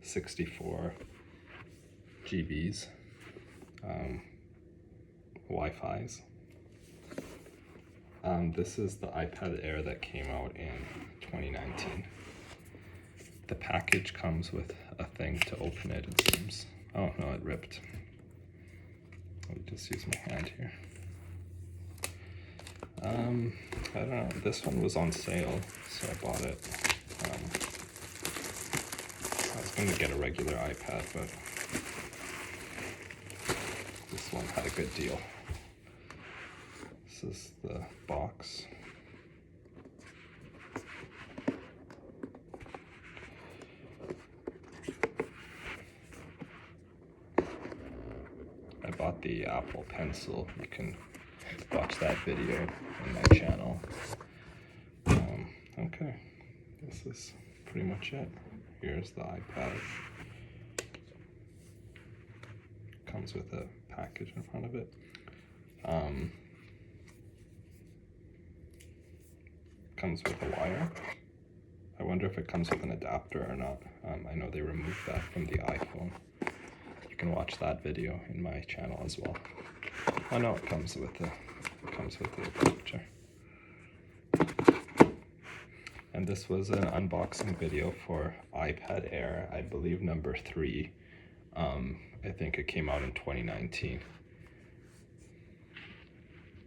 64 GBs, Wi-Fi's. This is the iPad Air that came out in 2019. The package comes with a thing to open it, it seems. Oh no, it ripped. Let me just use my hand here. I don't know, this one was on sale, so I bought it. I was going to get a regular iPad, but this one had a good deal. This is the box. I bought the Apple Pencil. You can watch that video on my channel. Okay, this is pretty much it. Here's the iPad. Comes with a package in front of it. Comes with a wire. I wonder if it comes with an adapter or not. I know they removed that from the iPhone. You can watch that video in my channel as well. Oh no, it comes with the adapter. And this was an unboxing video for iPad Air, I believe number 3. I think it came out in 2019.